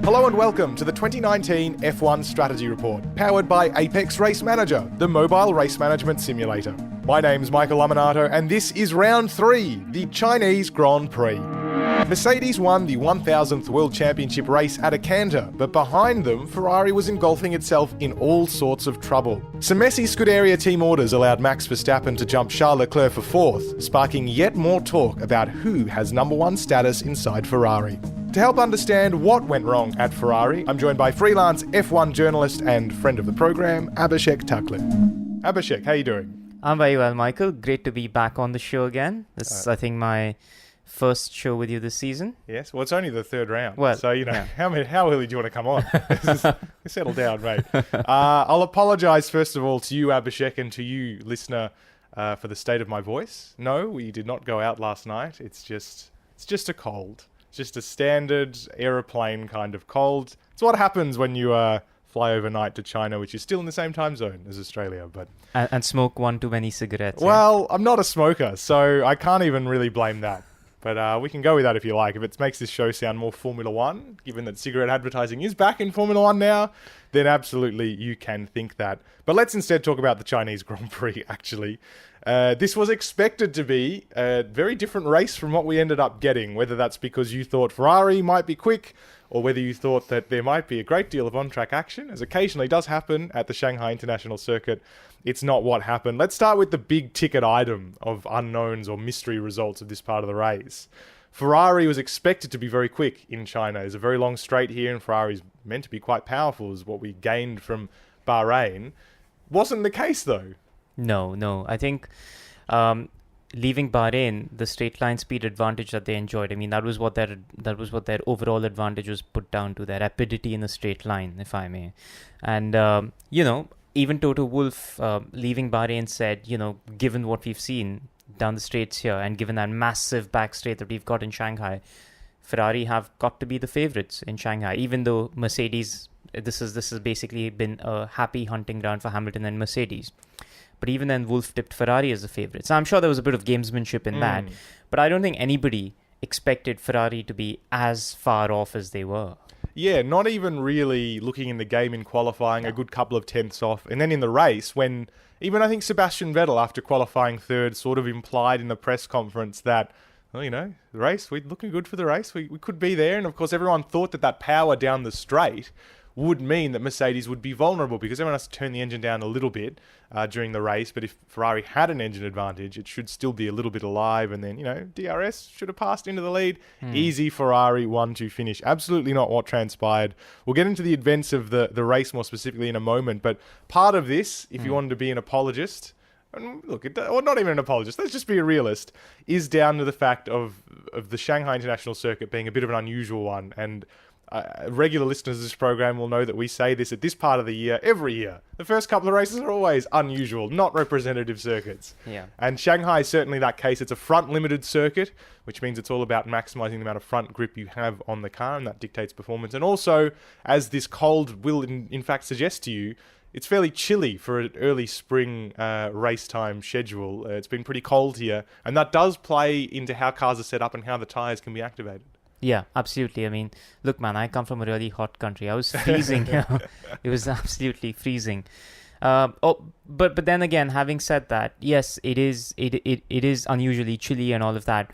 Hello and welcome to the 2019 F1 Strategy Report, powered by Apex Race Manager, the mobile race management simulator. My name's Michael Lamonato, and this is round 3, the Chinese Grand Prix. Mercedes won the 1000th World Championship race at a canter, but behind them, Ferrari was engulfing itself in all sorts of trouble. Some messy Scuderia team orders allowed Max Verstappen to jump Charles Leclerc for 4th, sparking yet more talk about who has number 1 status inside Ferrari. To help understand what went wrong at Ferrari, I'm joined by freelance F1 journalist and friend of the program, Abhishek Takle. Abhishek, how are you doing? I'm very well, Michael. Great to be back on the show again. This is, I think, my first show with you this season. Yes, well, it's only the 3rd round. Well, so, yeah. How early do you want to come on? Settle down, mate. I'll apologise, first of all, to you, Abhishek, and to you, listener, for the state of my voice. No, we did not go out last night. It's just a cold. It's just a standard aeroplane kind of cold. It's what happens when you fly overnight to China, which is still in the same time zone as Australia. But and smoke one too many cigarettes. Well, I'm not a smoker, so I can't even really blame that. But we can go with that if you like. If it makes this show sound more Formula One, given that cigarette advertising is back in Formula One now, then absolutely you can think that. But let's instead talk about the Chinese Grand Prix, actually. This was expected to be a very different race from what we ended up getting, whether that's because you thought Ferrari might be quick, or whether you thought that there might be a great deal of on-track action, as occasionally does happen at the Shanghai International Circuit. It's not what happened. Let's start with the big ticket item of unknowns or mystery results of this part of the race. Ferrari was expected to be very quick in China. There's a very long straight here, and Ferrari's meant to be quite powerful, is what we gained from Bahrain. Wasn't the case, though. No. I think leaving Bahrain, the straight line speed advantage that they enjoyed, I mean, that was what their overall advantage was put down to, their rapidity in the straight line, if I may. And, even Toto Wolff leaving Bahrain said, given what we've seen down the straights here, and given that massive back straight that we've got in Shanghai, Ferrari have got to be the favourites in Shanghai, even though Mercedes, this has basically been a happy hunting ground for Hamilton and Mercedes. But even then, Wolff tipped Ferrari as the favourites. I'm sure there was a bit of gamesmanship in that, but I don't think anybody expected Ferrari to be as far off as they were. Yeah, not even really looking in the game in qualifying, a good couple of tenths off. And then in the race, when even I think Sebastian Vettel, after qualifying 3rd, sort of implied in the press conference that, well, the race, we're looking good for the race. We could be there. And of course, everyone thought that power down the straight would mean that Mercedes would be vulnerable because everyone has to turn the engine down a little bit during the race. But if Ferrari had an engine advantage, it should still be a little bit alive. And then, DRS should have passed into the lead. Easy Ferrari 1-2 finish. Absolutely not what transpired. We'll get into the events of the race more specifically in a moment. But part of this, if you wanted to be an apologist, and look, or not even an apologist, let's just be a realist, is down to the fact of the Shanghai International Circuit being a bit of an unusual one. And regular listeners of this program will know that we say this at this part of the year every year. The first couple of races are always unusual, not representative circuits. Yeah. And Shanghai is certainly that case. It's a front-limited circuit, which means it's all about maximising the amount of front grip you have on the car, and that dictates performance. And also, as this cold will in fact suggest to you, it's fairly chilly for an early spring race time schedule. It's been pretty cold here, and that does play into how cars are set up and how the tyres can be activated. Yeah, absolutely. I mean, look, man, I come from a really hot country. I was freezing here. It was absolutely freezing. But then again, having said that, yes, it is unusually chilly and all of that,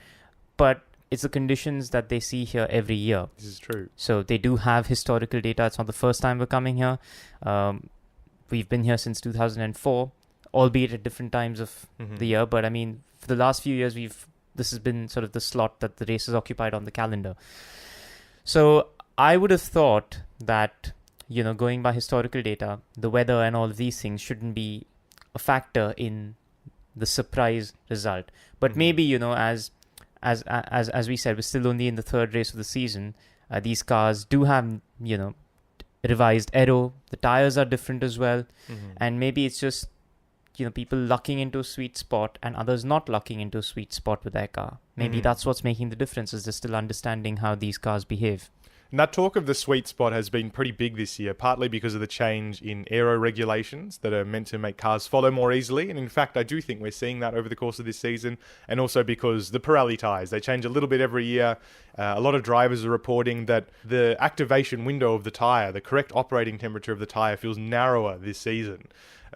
but it's the conditions that they see here every year. This is true. So they do have historical data. It's not the first time we're coming here. We've been here since 2004, albeit at different times of the year. But I mean, for the last few years, this has been sort of the slot that the race has occupied on the calendar. So I would have thought that, going by historical data, the weather and all of these things shouldn't be a factor in the surprise result. But maybe, as we said, we're still only in the 3rd race of the season. These cars do have, revised aero. The tires are different as well. And maybe it's just, people lucking into a sweet spot and others not lucking into a sweet spot with their car. Maybe that's what's making the difference, is they're still understanding how these cars behave. And that talk of the sweet spot has been pretty big this year, partly because of the change in aero regulations that are meant to make cars follow more easily. And in fact, I do think we're seeing that over the course of this season. And also because the Pirelli tyres, they change a little bit every year. A lot of drivers are reporting that the activation window of the tyre, the correct operating temperature of the tyre, feels narrower this season.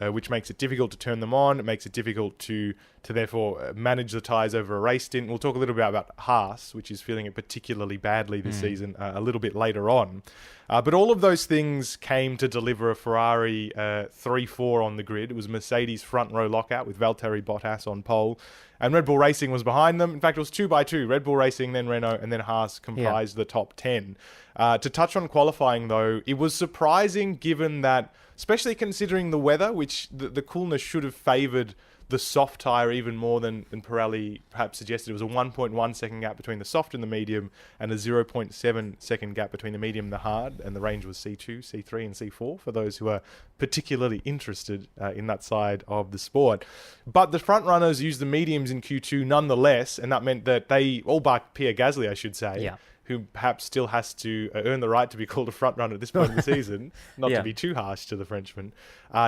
Which makes it difficult to turn them on. It makes it difficult to therefore manage the tyres over a race stint. We'll talk a little bit about Haas, which is feeling it particularly badly this season, a little bit later on. But all of those things came to deliver a Ferrari 3-4 on the grid. It was Mercedes' front row lockout with Valtteri Bottas on pole. And Red Bull Racing was behind them. In fact, it was 2-2. Red Bull Racing, then Renault, and then Haas comprised the top 10. To touch on qualifying, though, it was surprising given that, especially considering the weather, which the coolness should have favoured the soft tyre even more than Pirelli perhaps suggested. It was a 1.1 second gap between the soft and the medium, and a 0.7 second gap between the medium and the hard, and the range was C2, C3 and C4 for those who are particularly interested in that side of the sport. But the front runners used the mediums in Q2 nonetheless, and that meant that they, all but Pierre Gasly I should say, who perhaps still has to earn the right to be called a front runner at this point in the season, not to be too harsh to the Frenchman.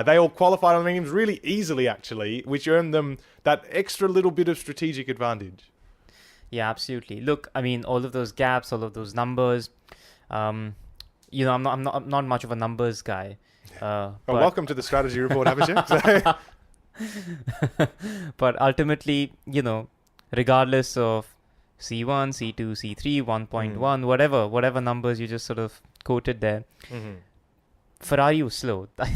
They all qualified on the mediums really easily, actually, which earned them that extra little bit of strategic advantage. Yeah, absolutely. Look, I mean, all of those gaps, all of those numbers. I'm not much of a numbers guy. Welcome to the strategy report, Abhishek. But ultimately, regardless of C1, C2, C3, 1.1, whatever numbers you just sort of quoted there. Ferrari was slow. I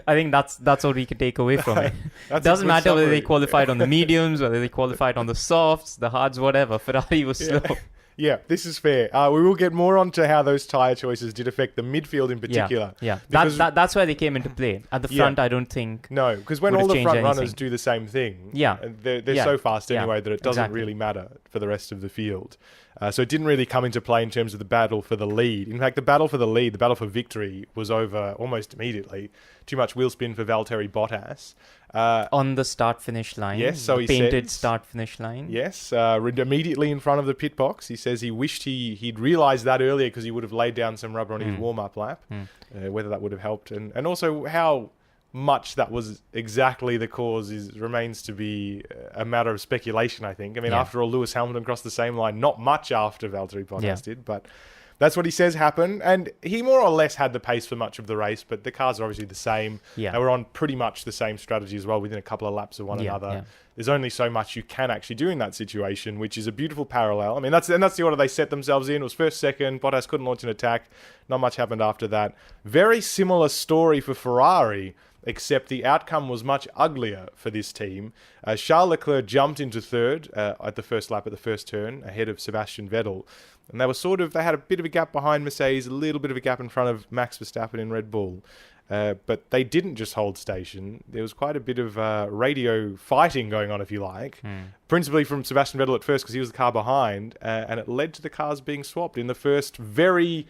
think that's what we can take away from it. It doesn't matter whether they qualified on the mediums, whether they qualified on the softs, the hards, whatever. Ferrari was slow. Yeah, this is fair. We will get more onto how those tyre choices did affect the midfield in particular. Yeah. That's where they came into play. At the front, I don't think. No, because when all the front runners do the same thing, they're so fast anyway that it doesn't really matter for the rest of the field. So it didn't really come into play in terms of the battle for the lead. In fact, the battle for the lead, the battle for victory, was over almost immediately. Too much wheel spin for Valtteri Bottas. On the start-finish line. Yes, so he painted start-finish line. Yes, immediately in front of the pit box. He says he wished he'd realised that earlier because he would have laid down some rubber on his warm-up lap, whether that would have helped. And also how much that was exactly the cause remains to be a matter of speculation, I think. I mean, after all, Lewis Hamilton crossed the same line not much after Valtteri Bottas did, but that's what he says happened. And he more or less had the pace for much of the race, but the cars are obviously the same. They were on pretty much the same strategy as well within a couple of laps of one another. There's only so much you can actually do in that situation, which is a beautiful parallel. I mean, that's the order they set themselves in. It was first, second. Bottas couldn't launch an attack. Not much happened after that. Very similar story for Ferrari, except the outcome was much uglier for this team. Charles Leclerc jumped into third at the first lap at the first turn, ahead of Sebastian Vettel. And they had a bit of a gap behind Mercedes, a little bit of a gap in front of Max Verstappen in Red Bull. But they didn't just hold station. There was quite a bit of radio fighting going on, if you like. Principally from Sebastian Vettel at first, because he was the car behind. And it led to the cars being swapped in the first very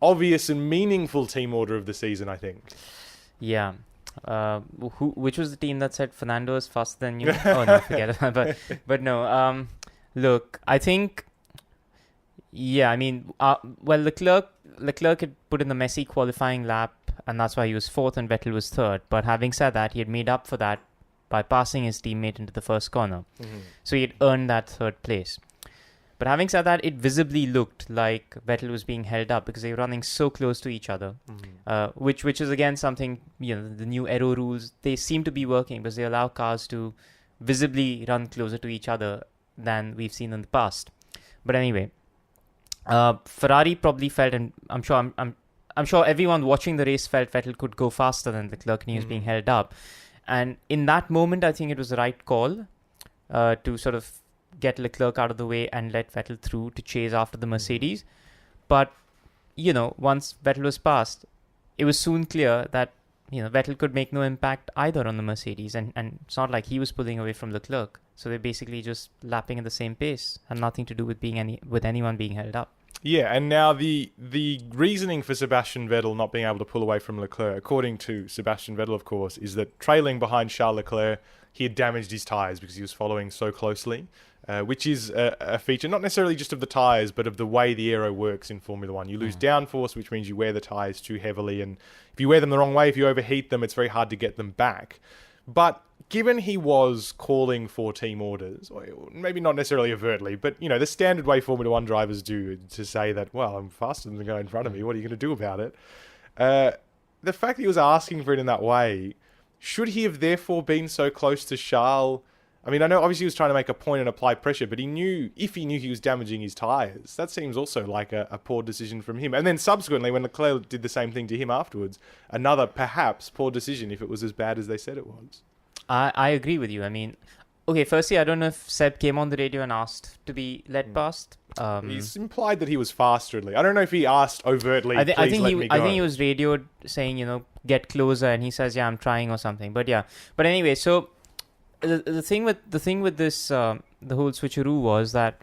obvious and meaningful team order of the season, I think. Yeah. Which was the team that said Fernando is faster than you? Oh no, forget it. But no. Look, I think. Yeah, I mean, Leclerc had put in the messy qualifying lap, and that's why he was fourth and Vettel was third. But having said that, he had made up for that by passing his teammate into the first corner. So he had earned that third place. But having said that, it visibly looked like Vettel was being held up because they were running so close to each other, which is again something, the new aero rules, they seem to be working because they allow cars to visibly run closer to each other than we've seen in the past. But anyway, Ferrari probably felt, and I'm sure everyone watching the race felt Vettel could go faster than Leclerc and he was being held up. And in that moment, I think it was the right call to sort of get Leclerc out of the way and let Vettel through to chase after the Mercedes. But, once Vettel was passed, it was soon clear that, Vettel could make no impact either on the Mercedes. And it's not like he was pulling away from Leclerc. So they're basically just lapping at the same pace and nothing to do with anyone being held up. Yeah, and now the reasoning for Sebastian Vettel not being able to pull away from Leclerc, according to Sebastian Vettel, of course, is that trailing behind Charles Leclerc, he had damaged his tyres because he was following so closely. which is a feature not necessarily just of the tyres, but of the way the aero works in Formula One. You lose downforce, which means you wear the tyres too heavily, and if you wear them the wrong way, if you overheat them, it's very hard to get them back. But given he was calling for team orders, or maybe not necessarily overtly, but the standard way Formula One drivers do to say that, well, I'm faster than the guy in front of me, what are you going to do about it? The fact that he was asking for it in that way, should he have therefore been so close to Charles? I mean, I know obviously he was trying to make a point and apply pressure, but if he knew he was damaging his tyres, that seems also like a poor decision from him. And then subsequently, when Leclerc did the same thing to him afterwards, another perhaps poor decision if it was as bad as they said it was. I agree with you. I mean, okay, firstly, I don't know if Seb came on the radio and asked to be let past. He's implied that he was faster. I don't know if he asked overtly, I think he was radioed saying, get closer, and he says, yeah, I'm trying or something. But yeah. But anyway, so the thing with this, the whole switcheroo was that,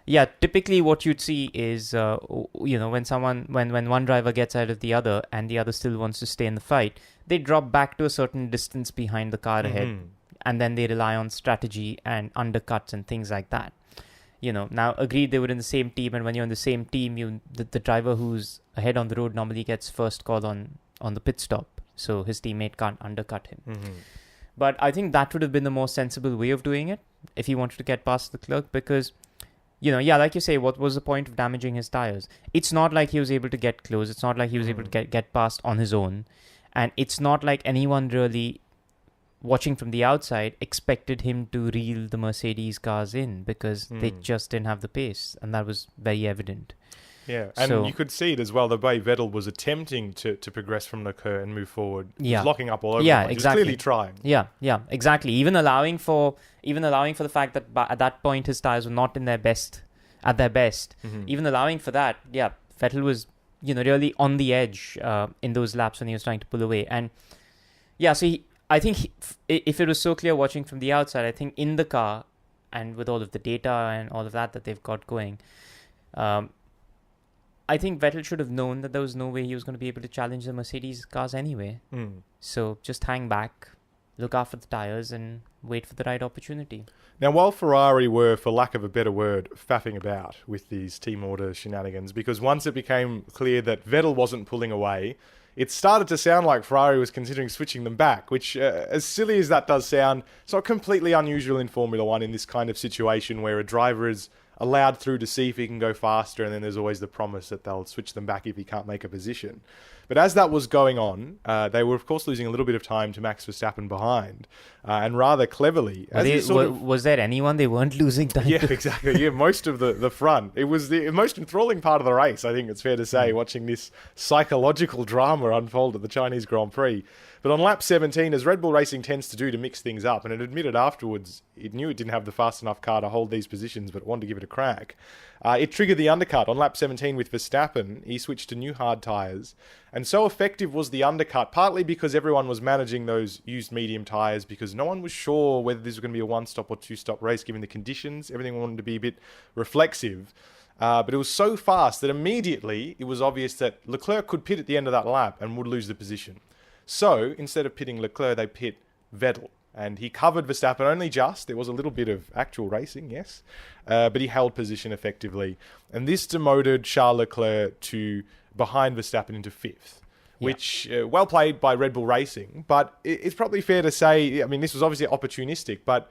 yeah, typically what you'd see is, when one driver gets out of the other and the other still wants to stay in the fight, they drop back to a certain distance behind the car ahead, and then they rely on strategy and undercuts and things like that. Now agreed they were in the same team, and when you're in the same team, the driver who's ahead on the road normally gets first call on the pit stop, so his teammate can't undercut him. But I think that would have been the more sensible way of doing it if he wanted to get past the clerk, because like you say, what was the point of damaging his tires? It's not like he was able to get close. It's not like he was able to get past on his own. And it's not like anyone really, watching from the outside, expected him to reel the Mercedes cars in, because they just didn't have the pace. And that was very evident. Yeah, and you could see it as well, the way Vettel was attempting to progress from Leclerc and move forward. He was locking up all over the place. Exactly. He was clearly trying. Yeah, exactly. Even allowing for the fact that at that point his tires were not at their best. Even allowing for that, Vettel was really on the edge in those laps when he was trying to pull away. And so I think if it was so clear watching from the outside, I think in the car and with all of the data and all of that they've got going, I think Vettel should have known that there was no way he was going to be able to challenge the Mercedes cars anyway. So just hang back, look after the tyres, and wait for the right opportunity. Now, while Ferrari were, for lack of a better word, faffing about with these team order shenanigans, because once it became clear that Vettel wasn't pulling away, it started to sound like Ferrari was considering switching them back, which, as silly as that does sound, it's not completely unusual in Formula One in this kind of situation where a driver is allowed through to see if he can go faster, and then there's always the promise that they'll switch them back if he can't make a position. But as that was going on, they were, of course, losing a little bit of time to Max Verstappen behind. And rather cleverly... Was there anyone they weren't losing time Yeah, to? exactly. Yeah, most of the front. It was the most enthralling part of the race, I think it's fair to say, watching this psychological drama unfold at the Chinese Grand Prix. But on lap 17, as Red Bull Racing tends to do to mix things up, and it admitted afterwards it knew it didn't have the fast enough car to hold these positions, but wanted to give it a crack, it triggered the undercut. On lap 17 with Verstappen, he switched to new hard tyres, and so effective was the undercut, partly because everyone was managing those used medium tyres, because no one was sure whether this was going to be a one-stop or two-stop race given the conditions. Everything wanted to be a bit reflexive. But it was so fast that immediately it was obvious that Leclerc could pit at the end of that lap and would lose the position. So, instead of pitting Leclerc, they pit Vettel. And he covered Verstappen only just. There was a little bit of actual racing, yes. But he held position effectively. And this demoted Charles Leclerc to behind Verstappen into fifth, which, well played by Red Bull Racing. But it's probably fair to say, I mean, this was obviously opportunistic, but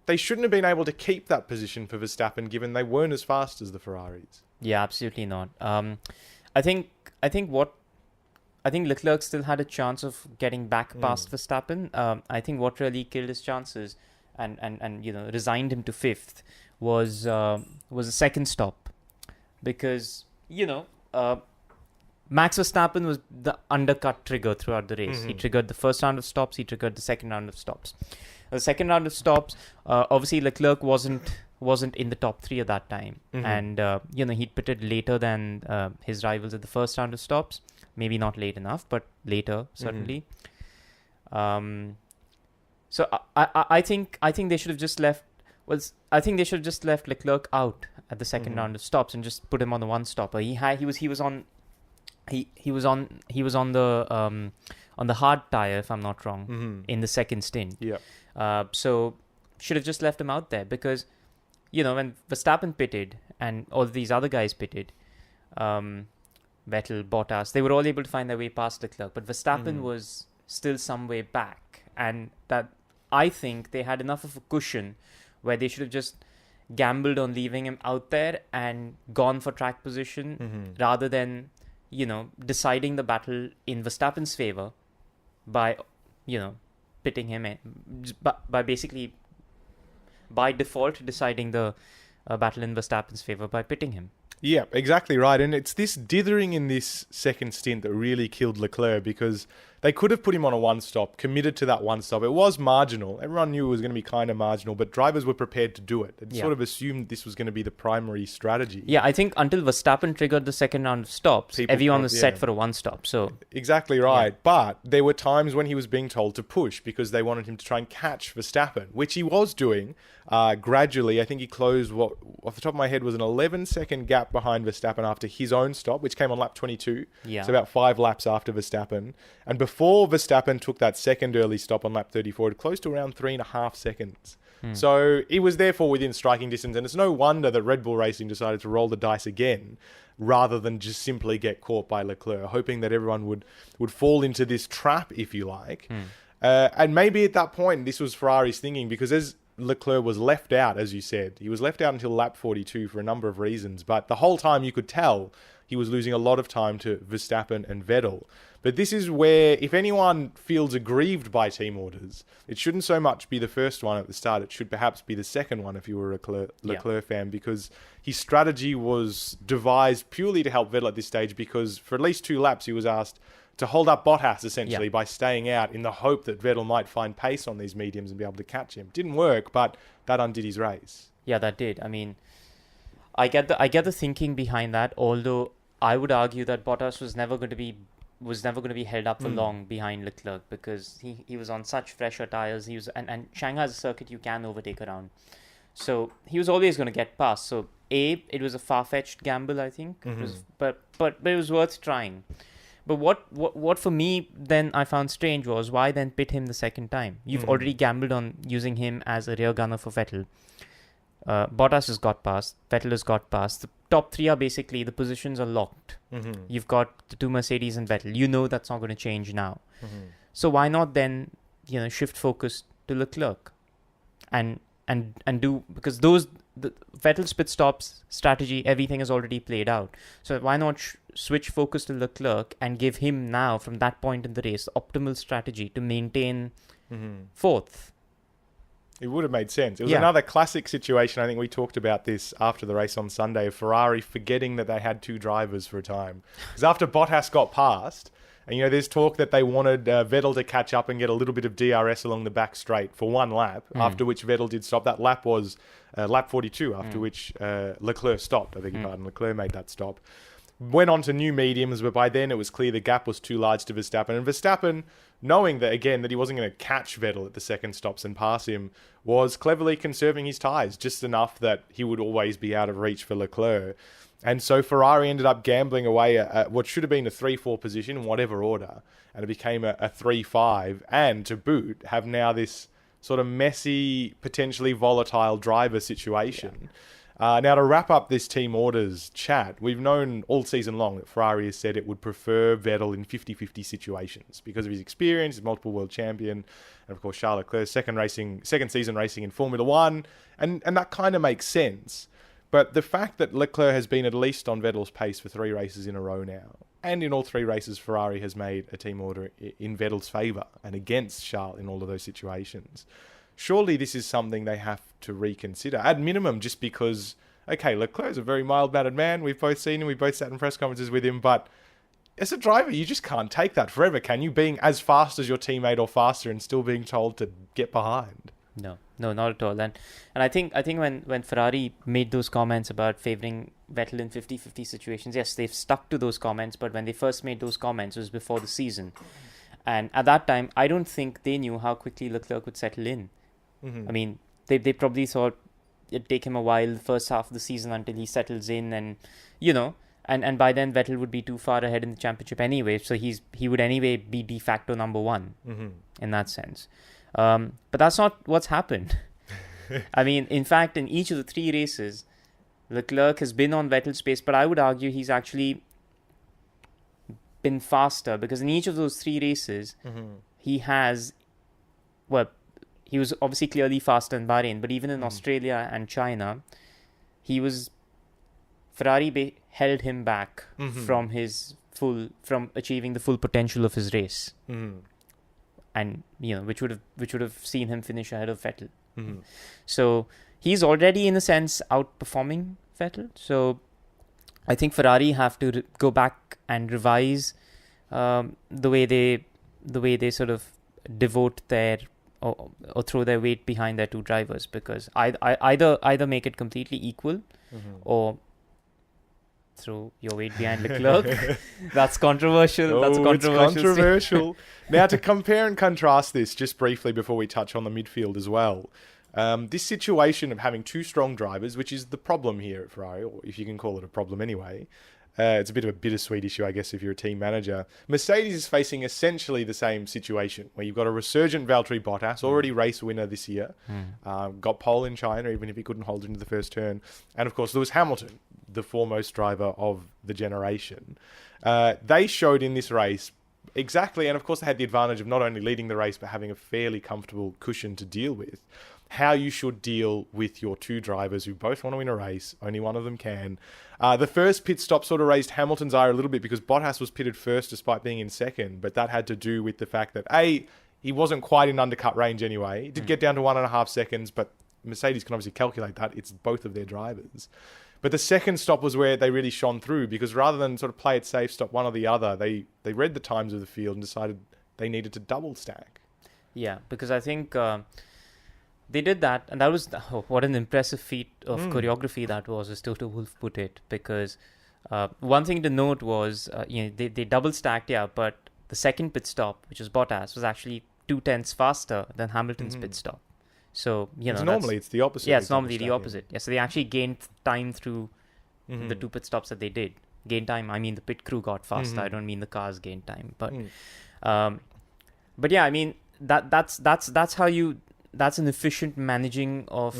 they shouldn't have been able to keep that position for Verstappen given they weren't as fast as the Ferraris. Yeah, absolutely not. I think Leclerc still had a chance of getting back past Verstappen. I think what really killed his chances and resigned him to fifth was a second stop, because Max Verstappen was the undercut trigger throughout the race. He triggered the first round of stops. He triggered the second round of stops. The second round of stops, obviously Leclerc wasn't in the top three at that time, and he'd pitted later than his rivals at the first round of stops. Maybe not late enough, but later certainly. So I think they should have just left. Leclerc out at the second round of stops and just put him on the one stopper. He was on the hard tire, if I'm not wrong, in the second stint. Yeah. So should have just left him out there, because when Verstappen pitted and all these other guys pitted, Vettel, Bottas, they were all able to find their way past Leclerc, but Verstappen was still some way back, and that I think they had enough of a cushion where they should have just gambled on leaving him out there and gone for track position rather than, deciding the battle in Verstappen's favor by, pitting him in, by basically, by default, deciding the battle in Verstappen's favor by pitting him. Yeah, exactly right. And it's this dithering in this second stint that really killed Leclerc, because they could have put him on a one-stop, committed to that one-stop. It was marginal. Everyone knew it was going to be kind of marginal, but drivers were prepared to do it. They sort of assumed this was going to be the primary strategy. Yeah, I think until Verstappen triggered the second round of stops, everyone was set for a one-stop. So exactly right. Yeah. But there were times when he was being told to push because they wanted him to try and catch Verstappen, which he was doing gradually. I think he closed what, off the top of my head, was an 11-second gap behind Verstappen after his own stop, which came on lap 22. Yeah. So about 5 laps after Verstappen. And before Verstappen took that second early stop on lap 34, it closed to around 3.5 seconds. So he was therefore within striking distance, and it's no wonder that Red Bull Racing decided to roll the dice again rather than just simply get caught by Leclerc, hoping that everyone would fall into this trap, if you like. And maybe at that point, this was Ferrari's thinking, because as Leclerc was left out, as you said, he was left out until lap 42 for a number of reasons, but the whole time you could tell he was losing a lot of time to Verstappen and Vettel. But this is where, if anyone feels aggrieved by team orders, it shouldn't so much be the first one at the start. It should perhaps be the second one if you were a Leclerc fan, because his strategy was devised purely to help Vettel at this stage, because for at least 2 laps he was asked to hold up Bottas, essentially, by staying out in the hope that Vettel might find pace on these mediums and be able to catch him. Didn't work, but that undid his race. Yeah, that did. I mean, I get the thinking behind that, although I would argue that Bottas was never going to be held up for long behind Leclerc, because he was on such fresher tires. He was and Shanghai's a circuit you can overtake around, so he was always going to get past. So it was a far-fetched gamble, I think. It was, but it was worth trying. But what for me then I found strange was, why then pit him the second time? You've already gambled on using him as a rear gunner for Vettel. Bottas has got past. Vettel has got past. The top 3 are basically, the positions are locked. You've got the 2 Mercedes and Vettel. You know that's not going to change now. So why not then, shift focus to Leclerc and do, because the Vettel's pit stops strategy, everything is already played out. So why not switch focus to Leclerc and give him now, from that point in the race, the optimal strategy to maintain 4th? It would have made sense. It was another classic situation. I think we talked about this after the race on Sunday, of Ferrari forgetting that they had 2 drivers for a time. Because after Bottas got past, and there's talk that they wanted Vettel to catch up and get a little bit of DRS along the back straight for 1 lap, after which Vettel did stop. That lap was lap 42, after which Leclerc stopped. I beg your pardon. Leclerc made that stop. Went on to new mediums, but by then it was clear the gap was too large to Verstappen. And Verstappen, knowing that, again, that he wasn't going to catch Vettel at the second stops and pass him, was cleverly conserving his tyres, just enough that he would always be out of reach for Leclerc. And so Ferrari ended up gambling away at what should have been a 3-4 position in whatever order, and it became a 3-5, and to boot, have now this sort of messy, potentially volatile driver situation. Now, to wrap up this team orders chat, we've known all season long that Ferrari has said it would prefer Vettel in 50-50 situations because of his experience, his multiple world champion, and of course Charles Leclerc's second season racing in Formula One, and that kind of makes sense. But the fact that Leclerc has been at least on Vettel's pace for 3 races in a row now, and in all 3 races Ferrari has made a team order in Vettel's favour and against Charles in all of those situations, surely this is something they have to reconsider, at minimum, just because, okay, Leclerc's a very mild-mannered man. We've both seen him. We've both sat in press conferences with him. But as a driver, you just can't take that forever, can you? Being as fast as your teammate or faster and still being told to get behind. No, not at all. And I think when Ferrari made those comments about favouring Vettel in 50-50 situations, yes, they've stuck to those comments. But when they first made those comments, it was before the season. And at that time, I don't think they knew how quickly Leclerc would settle in. I mean, they probably thought it'd take him a while, the first half of the season, until he settles in, and and by then Vettel would be too far ahead in the championship anyway, so he would anyway be de facto number 1 in that sense. But that's not what's happened. I mean, in fact, in each of the 3 races, Leclerc has been on Vettel's pace, but I would argue he's actually been faster, because in each of those 3 races, he has, well, he was obviously clearly faster in Bahrain, but even in Australia and China, Ferrari held him back from achieving the full potential of his race, and which would have seen him finish ahead of Vettel. So he's already, in a sense, outperforming Vettel. So I think Ferrari have to go back and revise the way they sort of devote their or throw their weight behind their 2 drivers, because either make it completely equal or throw your weight behind Leclerc. That's controversial. That's It's controversial. Now, to compare and contrast this, just briefly before we touch on the midfield as well, this situation of having 2 strong drivers, which is the problem here at Ferrari, or if you can call it a problem anyway, it's a bit of a bittersweet issue, I guess, if you're a team manager. Mercedes is facing essentially the same situation, where you've got a resurgent Valtteri Bottas, already race winner this year, got pole in China, even if he couldn't hold it into the first turn. And, of course, Lewis Hamilton, the foremost driver of the generation. They showed in this race exactly, and, of course, they had the advantage of not only leading the race, but having a fairly comfortable cushion to deal with, how you should deal with your 2 drivers who both want to win a race. Only one of them can. The first pit stop sort of raised Hamilton's ire a little bit, because Bottas was pitted first despite being in second, but that had to do with the fact that, he wasn't quite in undercut range anyway. He did get down to 1.5 seconds, but Mercedes can obviously calculate that. It's both of their drivers. But the second stop was where they really shone through, because rather than sort of play it safe, stop one or the other, they read the times of the field and decided they needed to double stack. Yeah, because I think they did that, and that was what an impressive feat of choreography that was, as Toto Wolff put it. Because one thing to note was, they double stacked, but the second pit stop, which was Bottas, was actually 0.2 faster than Hamilton's pit stop. So normally it's the opposite. Yeah, it's normally the opposite. Yeah, so they actually gained time through the 2 pit stops that they did. Gain time. I mean, the pit crew got faster. I don't mean the cars gained time, but yeah, I mean that's how you. That's an efficient managing of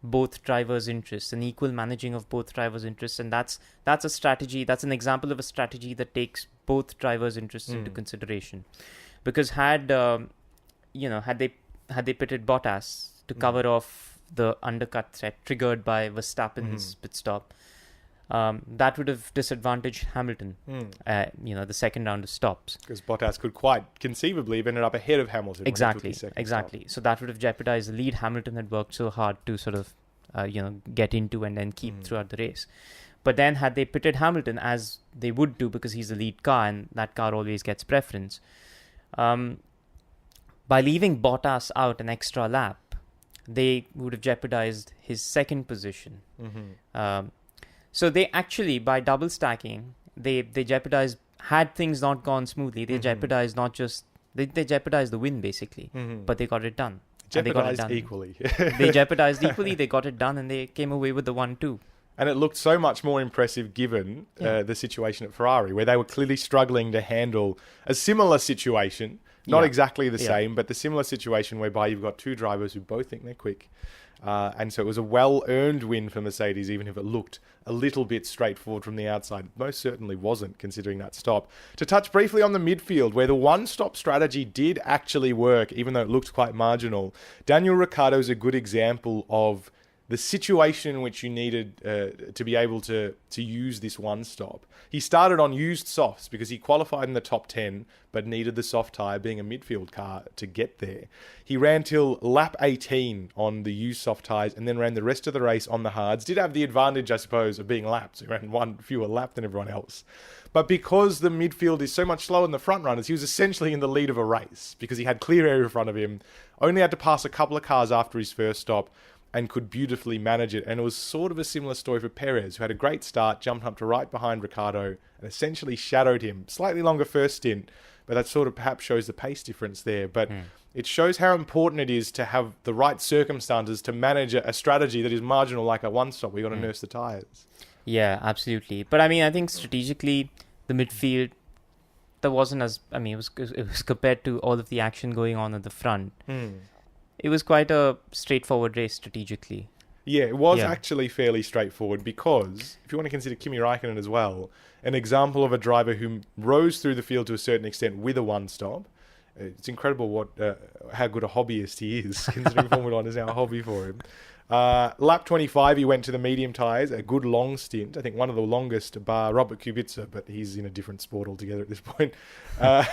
both drivers' interests, an equal managing of both drivers' interests, and that's a strategy. That's an example of a strategy that takes both drivers' interests into consideration. Because had they pitted Bottas to cover off the undercut threat triggered by Verstappen's pit stop, that would have disadvantaged Hamilton, the second round of stops. Because Bottas could quite conceivably have ended up ahead of Hamilton. Exactly. Stop. So that would have jeopardized the lead Hamilton had worked so hard to sort of, get into and then keep throughout the race. But then had they pitted Hamilton, as they would do because he's the lead car and that car always gets preference, by leaving Bottas out an extra lap, they would have jeopardized his second position. So they actually, by double stacking, they jeopardized, had things not gone smoothly, they jeopardized they jeopardized the win basically, but they got it done. Jeopardized equally. They jeopardized equally, they got it done, and they came away with the 1-2. And it looked so much more impressive given the situation at Ferrari, where they were clearly struggling to handle a similar situation. Not exactly the same, but the similar situation whereby you've got 2 drivers who both think they're quick. And so it was a well-earned win for Mercedes, even if it looked a little bit straightforward from the outside. It most certainly wasn't, considering that stop. To touch briefly on the midfield, where the one-stop strategy did actually work, even though it looked quite marginal, Daniel Ricciardo is a good example of the situation in which you needed to be able to use this one stop. He started on used softs because he qualified in the top 10, but needed the soft tyre, being a midfield car, to get there. He ran till lap 18 on the used soft tyres and then ran the rest of the race on the hards. Did have the advantage, I suppose, of being lapped. So he ran one fewer lap than everyone else. But because the midfield is so much slower than the front runners, he was essentially in the lead of a race because he had clear area in front of him, only had to pass a couple of cars after his first stop, and could beautifully manage it. And it was sort of a similar story for Perez, who had a great start, jumped up to right behind Ricciardo, and essentially shadowed him. Slightly longer first stint, but that sort of perhaps shows the pace difference there. But it shows how important it is to have the right circumstances to manage a strategy that is marginal, like a one-stop where you've got to nurse the tyres. Yeah, absolutely. But I mean, I think strategically, the midfield, there wasn't as... I mean, it was compared to all of the action going on at the front. it was quite a straightforward race strategically. Yeah, it was actually fairly straightforward because if you want to consider Kimi Räikkönen as well, an example of a driver who rose through the field to a certain extent with a one-stop. It's incredible how good a hobbyist he is, considering Formula 1 is now a hobby for him. Lap 25, he went to the medium tyres, a good long stint. I think one of the longest, bar Robert Kubica, but he's in a different sport altogether at this point.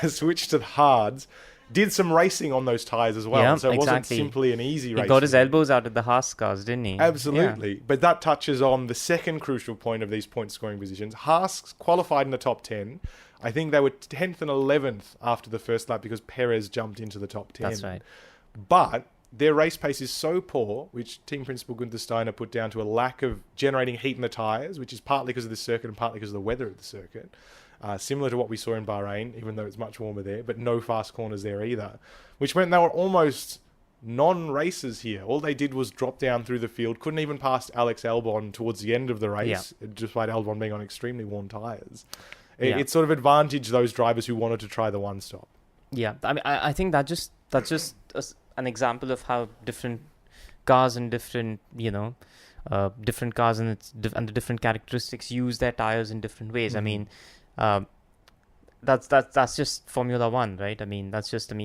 Switched to the hards. Did some racing on those tyres as well. Yeah, so it wasn't exactly. simply an easy race. He got his elbows out of the Haas cars, didn't he? Absolutely. Yeah. But that touches on the second crucial point of these point scoring positions. Haas qualified in the top 10. I think they were 10th and 11th after the first lap because Perez jumped into the top 10. That's right. But their race pace is so poor, which team principal Gunther Steiner put down to a lack of generating heat in the tyres, which is partly because of the circuit and partly because of the weather of the circuit. Similar to what we saw in Bahrain, even though it's much warmer there, but no fast corners there either, which meant they were almost non-racers here. All they did was drop down through the field, couldn't even pass Alex Albon towards the end of the race, despite Albon being on extremely worn tyres. It sort of advantaged those drivers who wanted to try the one-stop. Yeah, I mean, I think that's just an example of how different cars and different cars and the different characteristics use their tires in different ways. I mean, that's just Formula One, right? I mean,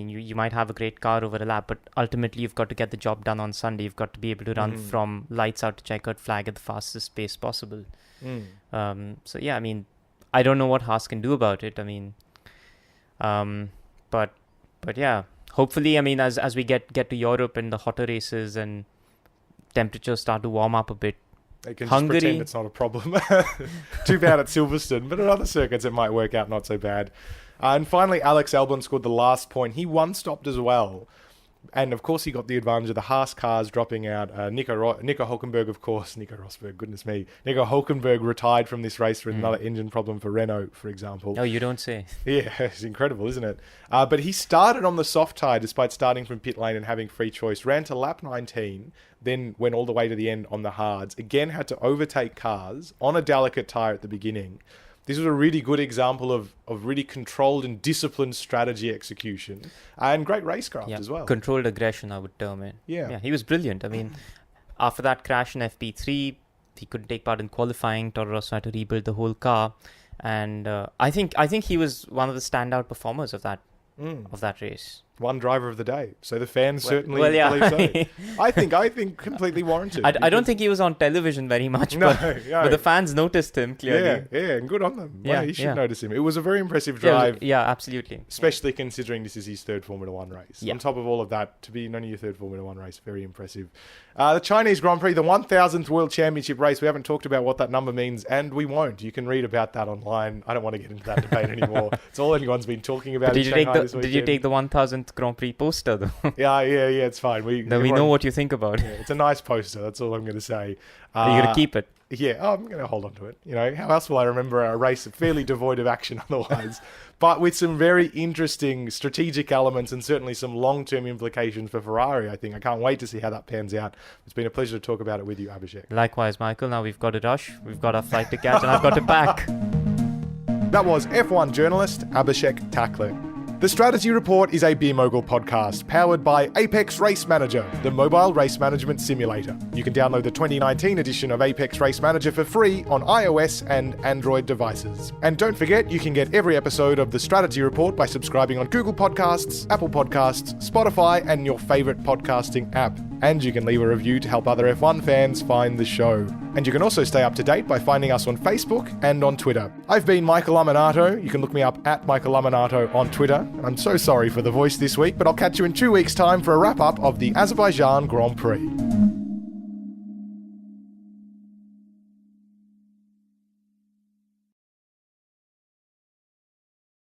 you might have a great car over a lap, but ultimately you've got to get the job done on Sunday. You've got to be able to run from lights out to checkered flag at the fastest pace possible. So yeah, I mean, I don't know what Haas can do about it. I mean, but yeah, hopefully, I mean, as we get to Europe and the hotter races and temperatures start to warm up a bit, they can just pretend it's not a problem. Too bad at Silverstone, but at other circuits it might work out not so bad. And finally, Alex Albon scored the last point. He one-stopped as well. And of course, he got the advantage of the Haas cars dropping out. Nico Hülkenberg, of course. Nico Rosberg, goodness me. Nico Hülkenberg retired from this race for another engine problem for Renault, for example. Oh, you don't say. Yeah, it's incredible, isn't it? But he started on the soft tyre despite starting from pit lane and having free choice. Ran to lap 19, then went all the way to the end on the hards. Again, had to overtake cars on a delicate tyre at the beginning. This was a really good example of really controlled and disciplined strategy execution and great racecraft as well. Controlled aggression, I would term it. Yeah, he was brilliant. I mean, after that crash in FP3, he couldn't take part in qualifying. Toro Rosso had to rebuild the whole car. And I think he was one of the standout performers of that race. One driver of the day. So the fans certainly believe so. I think completely warranted. I don't think he was on television very much, but the fans noticed him clearly. Yeah, and good on them. You should notice him. It was a very impressive drive. Yeah, absolutely. Especially considering this is his third Formula One race. On top of all of that, to be only your third Formula One race, very impressive. The Chinese Grand Prix, the 1000th World Championship race. We haven't talked about what that number means, and we won't. You can read about that online. I don't want to get into that debate anymore. It's all anyone's been talking about. Did you take the 1000th Grand Prix poster though? Yeah, it's fine. We know what you think about it. It's a nice poster. That's all I'm going to say. Are you going to keep it? Yeah, I'm going to hold on to it. How else will I remember a race fairly devoid of action otherwise? But with some very interesting strategic elements and certainly some long-term implications for Ferrari, I think. I can't wait to see how that pans out. It's been a pleasure to talk about it with you, Abhishek. Likewise, Michael. Now we've got to rush. We've got our flight to catch and I've got to pack. That was F1 journalist Abhishek Takle. The Strategy Report is a Beer Mogul podcast powered by Apex Race Manager, the mobile race management simulator. You can download the 2019 edition of Apex Race Manager for free on iOS and Android devices. And don't forget, you can get every episode of The Strategy Report by subscribing on Google Podcasts, Apple Podcasts, Spotify, and your favorite podcasting app. And you can leave a review to help other F1 fans find the show. And you can also stay up to date by finding us on Facebook and on Twitter. I've been Michael Lamonato. You can look me up at Michael Lamonato on Twitter. I'm so sorry for the voice this week, but I'll catch you in 2 weeks' time for a wrap-up of the Azerbaijan Grand Prix.